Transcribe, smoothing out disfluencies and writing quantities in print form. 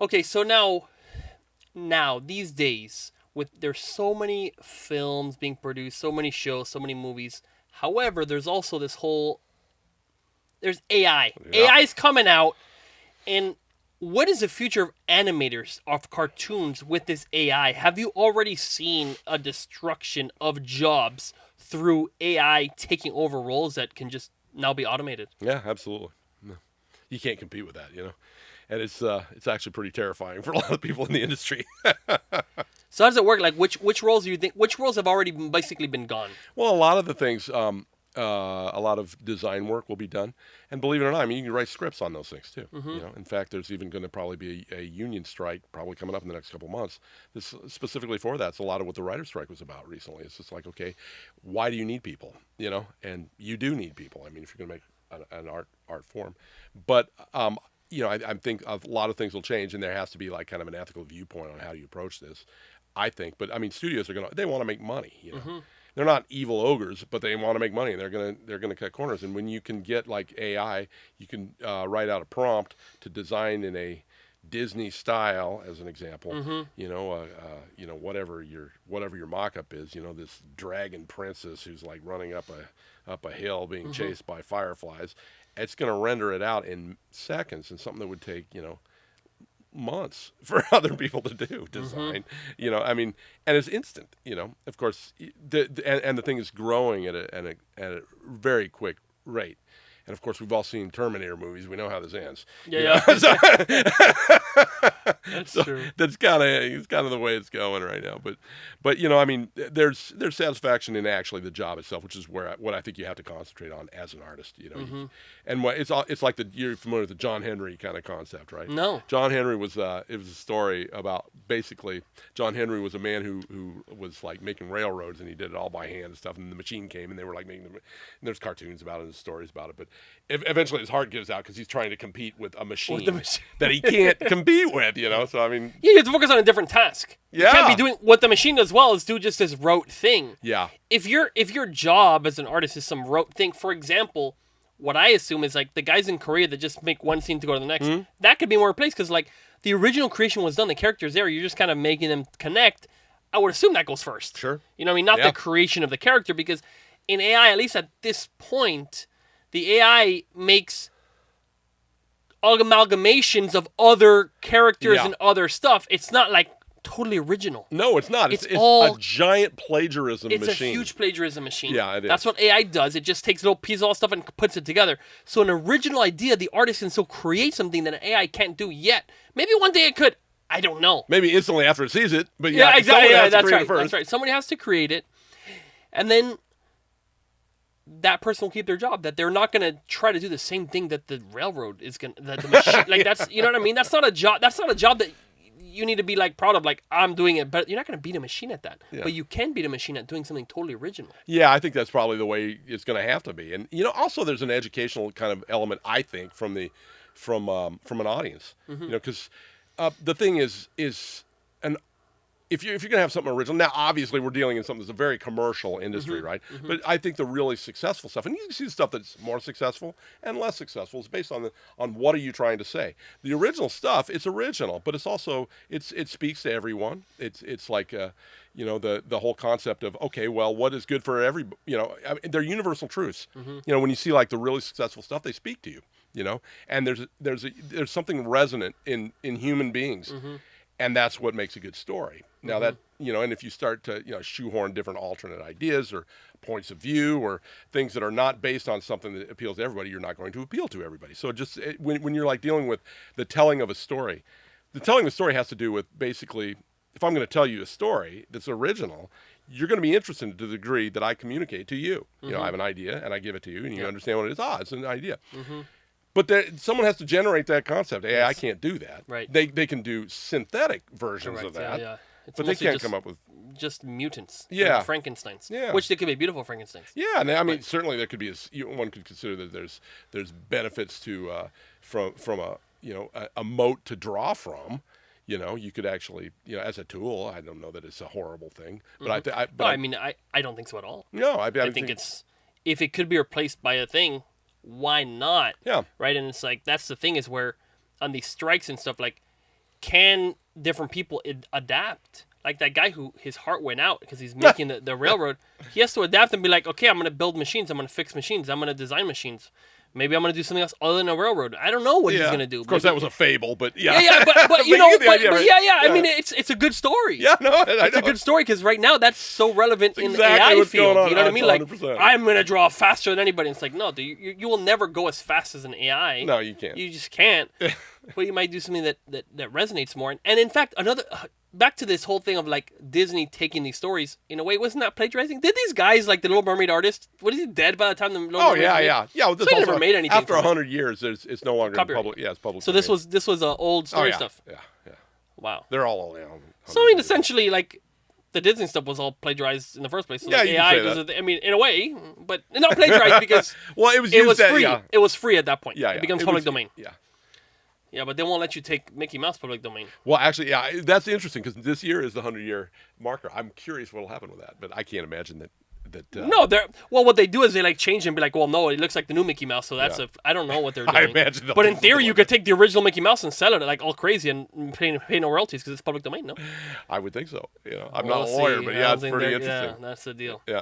Okay, so now these days, with there's so many films being produced, so many shows, so many movies. However, there's also this whole there's AI. Yeah. AI is coming out, and what is the future of animators of cartoons with this AI? Have you already seen a destruction of jobs through AI taking over roles that can just now be automated? Yeah, absolutely. No. You can't compete with that, and it's actually pretty terrifying for a lot of people in the industry. So how does it work? Like which roles do you think which roles have already basically been gone? Well, a lot of the things, a lot of design work will be done, and believe it or not, I mean, you can write scripts on those things too. In fact, there's even going to probably be a union strike probably coming up in the next couple of months. This specifically for that. It's a lot of what the writer's strike was about recently. It's just like, okay, why do you need people? And you do need people. I mean, if you're going to make an art form, but I think a lot of things will change, and there has to be like kind of an ethical viewpoint on how you approach this. I think, but I mean, studios they want to make money. They're not evil ogres, but they want to make money, and they're gonna cut corners. And when you can get like AI, you can write out a prompt to design in a Disney style, as an example. Whatever your mock-up is. This dragon princess who's like running up a hill, being chased by fireflies. It's going to render it out in seconds, and something that would take months for other people to do design. I mean, and it's instant. Of course, and the thing is growing at a very quick rate. And of course, we've all seen Terminator movies. We know how this ends. Yeah. That's So true. that's kind of the way it's going right now. But I mean, there's satisfaction in actually the job itself, which is what I think you have to concentrate on as an artist. And it's like you're familiar with the John Henry kind of concept, right? No. John Henry was it was a story about basically John Henry was a man who was like making railroads, and he did it all by hand and stuff. And the machine came, and they were like making them. And there's cartoons about it and stories about it, but eventually his heart gives out because he's trying to compete with a machine, that he can't compete with. So I mean, Yeah, you have to focus on a different task. You Yeah. can't be doing what the machine does well is do just this rote thing. yeah, If your job as an artist is some rote thing, for example, what I assume is like the guys in Korea that just make one scene to go to the next, that could be more replaced because like the original creation was done, the character's there, you're just kind of making them connect. I would assume that goes first. Sure. You know what I mean? Not Yeah. the creation of the character, because in AI, at least at this point, the AI makes amalgamations of other characters Yeah. and other stuff. It's not like totally original. No, it's not. It's all- a giant plagiarism It's machine. a huge plagiarism machine. Yeah, it is. That's what AI does. It just takes little pieces of all stuff and puts it together. So an original idea, the artist can still create something that an AI can't do yet. Maybe one day it could. I don't know. Maybe instantly after it sees it, but Yeah, exactly. someone Yeah, has to that's create right. it first. That's right. Somebody has to create it, and then that person will keep their job. That they're not going to try to do the same thing that the railroad is going. That the machine, like that's, you know what I mean. That's not a job. That's not a job that you need to be like proud of. Like I'm doing it, but you're not going to beat a machine at that. Yeah. But you can beat a machine at doing something totally original. Yeah, I think that's probably the way it's going to have to be. And also there's an educational kind of element, I think, from an audience. Because the thing is an if you're going to have something original, now obviously we're dealing in something that's a very commercial industry, right? But I think the really successful stuff, and you can see the stuff that's more successful and less successful, is based on what are you trying to say. The original stuff, it's original, but it's also it speaks to everyone. It's like the whole concept of, okay, well, what is good for every, I mean, they're universal truths. When you see like the really successful stuff, they speak to you. And there's something resonant in human beings. And that's what makes a good story. Now that, and if you start to, shoehorn different alternate ideas or points of view or things that are not based on something that appeals to everybody, you're not going to appeal to everybody. So when you're like dealing with the telling of a story, the telling of a story has to do with basically, if I'm going to tell you a story that's original, you're going to be interested to the degree that I communicate to you. I have an idea and I give it to you and you understand what it is. It's an idea. But someone has to generate that concept. AI can't do that. Right. They can do synthetic versions of that. Yeah. It's But they mostly can't just- come up with. just mutants. Yeah. Like Frankensteins. Yeah. Which they could be beautiful Frankensteins. Yeah, and I mean certainly there could be one could consider that there's benefits to from a moat to draw from. You could actually as a tool. I don't know that it's a horrible thing, but I don't think so at all. no, I think it's, if it could be replaced by a thing, why not? Yeah. Right? And it's like, that's the thing, is where on these strikes and stuff, like, can different people adapt? Like that guy who his heart went out because he's making the railroad. He has to adapt and be like, okay, I'm going to build machines. I'm going to fix machines. I'm going to design machines. Maybe I'm going to do something else other than a railroad. I don't know what he's going to do. Of course, that was a fable, but but you know, I mean, it's a good story. Yeah, no, it's a good story because right now that's so relevant in the AI field. You know what I mean? 100%. Like, I'm going to draw faster than anybody. And it's like, no, dude, you will never go as fast as an AI. No, you can't. You just can't. But you might do something that resonates more. And in fact, another back to this whole thing of like Disney taking these stories. In a way, wasn't that plagiarizing? Did these guys, like the Little Mermaid artist, what is he dead by the time the Little Mermaid? Yeah. Well, so they never made anything. After 100 years, it's no longer public. Yeah, it's public. So this was old story stuff. Yeah. Wow. They're all around. So I mean, essentially, like the Disney stuff was all plagiarized in the first place. So, like, AI was, I mean, in a way, but not plagiarized because well, it was free. It was free at that point. Yeah, it becomes public domain. Yeah. Yeah, but they won't let you take Mickey Mouse public domain. Well, actually, yeah, that's interesting because this year is the 100-year marker. I'm curious what will happen with that, but I can't imagine that. No, what they do is they like change and be like, well, no, it looks like the new Mickey Mouse, so that's I don't know what they're doing. I imagine. But in theory, you could take the original Mickey Mouse and sell it like all crazy and pay no royalties because it's public domain. No, I would think so. You know, I'm not a lawyer, but yeah, it's pretty interesting. Yeah, that's the deal. Yeah.